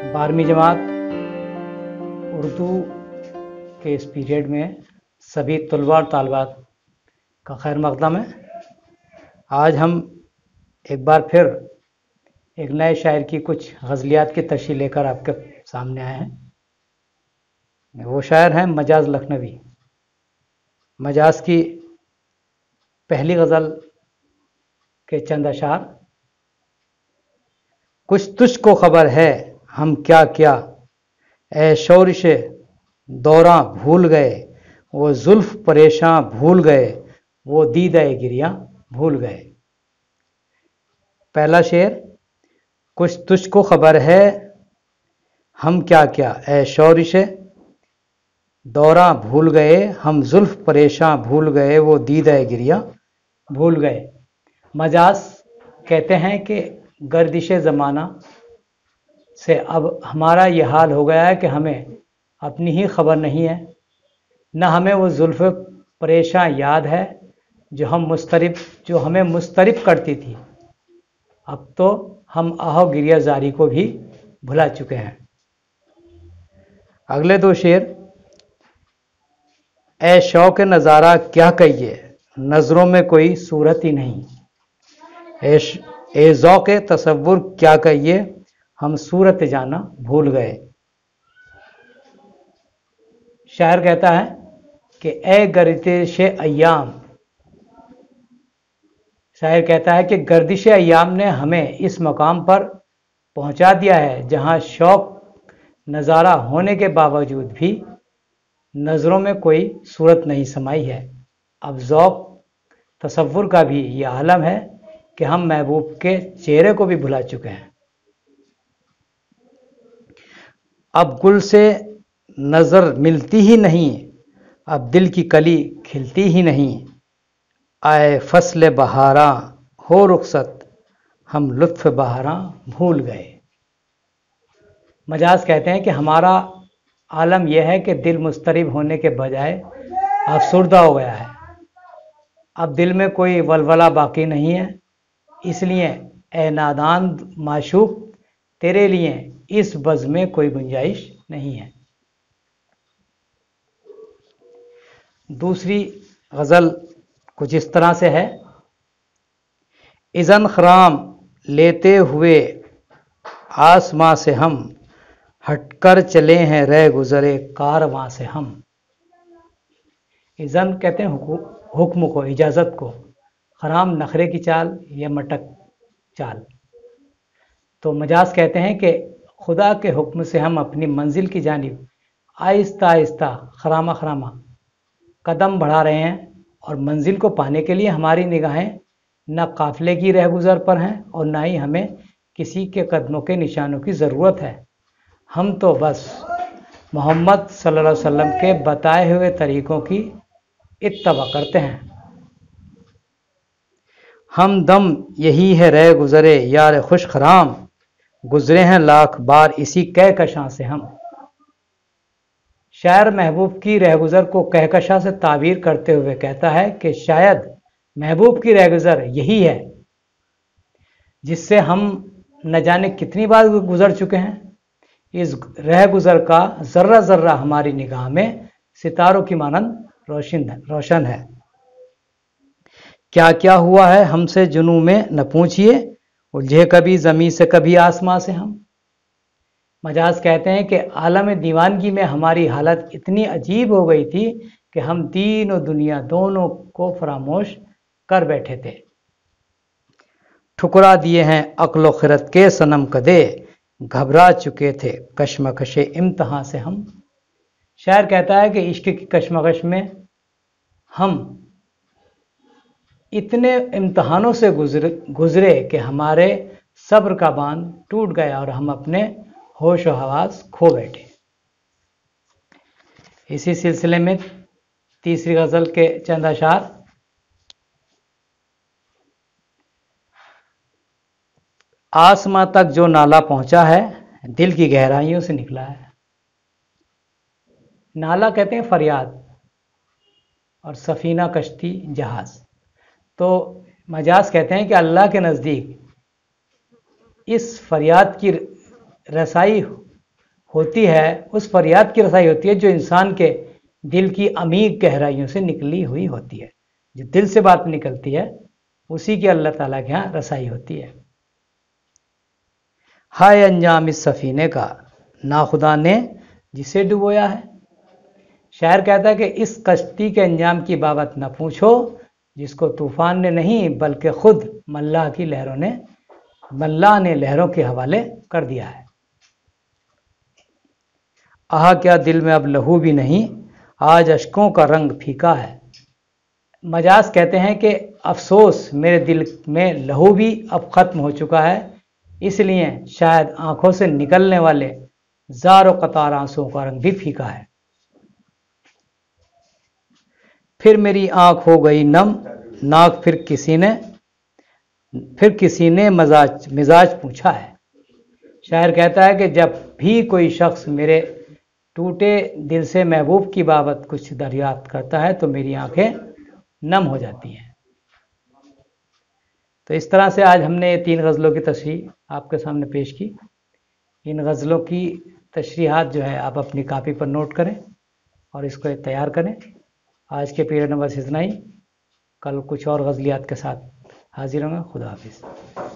12वीं जमात उर्दू के इस पीरियड में सभी तलबा और तालिबात का खैर मकदम है। आज हम एक बार फिर एक नए शायर की कुछ गज़लियात की तशरीह लेकर आपके सामने आए हैं। वो शायर हैं मजाज लखनवी। मजाज की पहली गज़ल के चंद अशार। कुछ तुझको खबर है हम क्या क्या, ए शोरिश दौरां भूल गए, वो जुल्फ परेशान भूल गए, वो दीदा गिरियां भूल गए। पहला शेर, कुछ तुझको खबर है हम क्या क्या, ए शोरिश दौरां भूल गए, हम जुल्फ परेशान भूल गए, वो दीदा गिरियां भूल गए। मजाज कहते हैं कि गर्दिश ज़माना से अब हमारा ये हाल हो गया है कि हमें अपनी ही खबर नहीं है, न हमें वो जुल्फ़ परेशान याद है जो हमें मुस्तरिब करती थी। अब तो हम आहो गिरिया ज़ारी को भी भुला चुके हैं। अगले दो शेर, ए शौक़ नज़ारा क्या कहिए, नज़रों में कोई सूरत ही नहीं, ए ज़ौक़ तसव्वुर क्या कहिए, हम सूरत जाना भूल गए। शायर कहता है कि ए गर्दिश अय्याम, शायर कहता है कि गर्दिश अय्याम ने हमें इस मकाम पर पहुंचा दिया है जहां शौक नज़ारा होने के बावजूद भी नज़रों में कोई सूरत नहीं समाई है। अब ज़ौक़ तसव्वुर का भी ये आलम है कि हम महबूब के चेहरे को भी भुला चुके हैं। अब गुल से नज़र मिलती ही नहीं, अब दिल की कली खिलती ही नहीं, आए फसल बहारां हो रुखसत, हम लुत्फ़ बहारां भूल गए। मजाज कहते हैं कि हमारा आलम यह है कि दिल मुस्तरिब होने के बजाय अफसुर्दा हो गया है। अब दिल में कोई वलवला बाकी नहीं है, इसलिए ए नादान माशूक तेरे लिए इस बज़ में कोई गुंजाइश नहीं है। दूसरी गज़ल कुछ इस तरह से है, इज़न खराम लेते हुए आसमां से हम, हटकर चले हैं रह गुज़रे कारवां से हम। इज़न कहते हैं हुक्म को, इजाज़त को, खराम नखरे की चाल या मटक चाल। तो मजाज कहते हैं कि खुदा के हुक्म से हम अपनी मंजिल की जानिब आहिस्ता आहिस्ता खरामा खरामा कदम बढ़ा रहे हैं, और मंजिल को पाने के लिए हमारी निगाहें न काफिले की रहगुजर पर हैं और न ही हमें किसी के कदमों के निशानों की ज़रूरत है। हम तो बस मोहम्मद सल्लल्लाहु अलैहि वसल्लम के बताए हुए तरीक़ों की इत्तबा करते हैं। हम दम यही है रह गुज़रे यार खुश खराम, गुज़रे हैं लाख बार इसी कहकशां से हम। शायर महबूब की रहगुज़र को कहकशा से ताबीर करते हुए कहता है कि शायद महबूब की रहगुज़र यही है जिससे हम न जाने कितनी बार गुज़र चुके हैं। इस रहगुज़र का ज़र्रा ज़र्रा हमारी निगाह में सितारों की मानंद रोशन है। क्या क्या हुआ है हमसे जुनू में न पूछिए, उलझे कभी ज़मीं से कभी आसमां से हम। मजाज कहते हैं कि आलम दीवानगी में हमारी हालत इतनी अजीब हो गई थी कि हम दीन और दुनिया दोनों को फरामोश कर बैठे थे। ठुकरा दिए हैं अक्ल खिरत के सनम कदे, घबरा चुके थे कश्मकशे इम्तहां से हम। शायर कहता है कि इश्क की कश्मकश में हम इतने इम्तहानों से गुजरे कि हमारे सब्र का बांध टूट गया और हम अपने होश व हवास खो बैठे। इसी सिलसिले में तीसरी गज़ल के चंद अशार। आसमां तक जो नाला पहुंचा है दिल की गहराइयों से निकला है। नाला कहते हैं फरियाद और सफीना कश्ती जहाज। तो मजाज कहते हैं कि अल्लाह के नज़दीक इस फरियाद की रसाई ہوتی ہے اس فریاد کی رسائی ہوتی ہے جو انسان کے دل کی عمیق گہرائیوں سے نکلی ہوئی ہوتی ہے. جو دل سے بات نکلتی ہے اسی کی اللہ تعالیٰ کے یہاں رسائی ہوتی ہے. ہائے انجام اس سفینے کا ناخدا نے جسے ڈبویا ہے. شاعر کہتا ہے کہ اس کشتی کے انجام کی بابت نہ پوچھو جس کو طوفان نے نہیں بلکہ خود ملا نے لہروں کے حوالے کر دیا ہے. کیا دل میں اب لہو بھی نہیں آج اشکوں کا رنگ پھیکا ہے. مجاز کہتے ہیں کہ افسوس میرے دل میں لہو بھی اب ختم ہو چکا ہے، اس لیے شاید آنکھوں سے نکلنے والے زار و قطار آنسوؤں کا رنگ بھی پھیکا ہے. پھر میری آنکھ ہو گئی نم ناک پھر کسی نے مزاج پوچھا ہے. شاعر کہتا ہے کہ جب بھی کوئی شخص میرے ٹوٹے دل سے محبوب کی بابت کچھ دریافت کرتا ہے تو میری آنکھیں نم ہو جاتی ہیں. تو اس طرح سے آج ہم نے 3 غزلوں کی تشریح آپ کے سامنے پیش کی. ان غزلوں کی تشریحات جو ہے آپ اپنی کاپی پر نوٹ کریں اور اس کو تیار کریں. آج کے پیریڈ نمبر اتنا ہی. کل کچھ اور غزلیات کے ساتھ حاضر ہوں گا. خدا حافظ.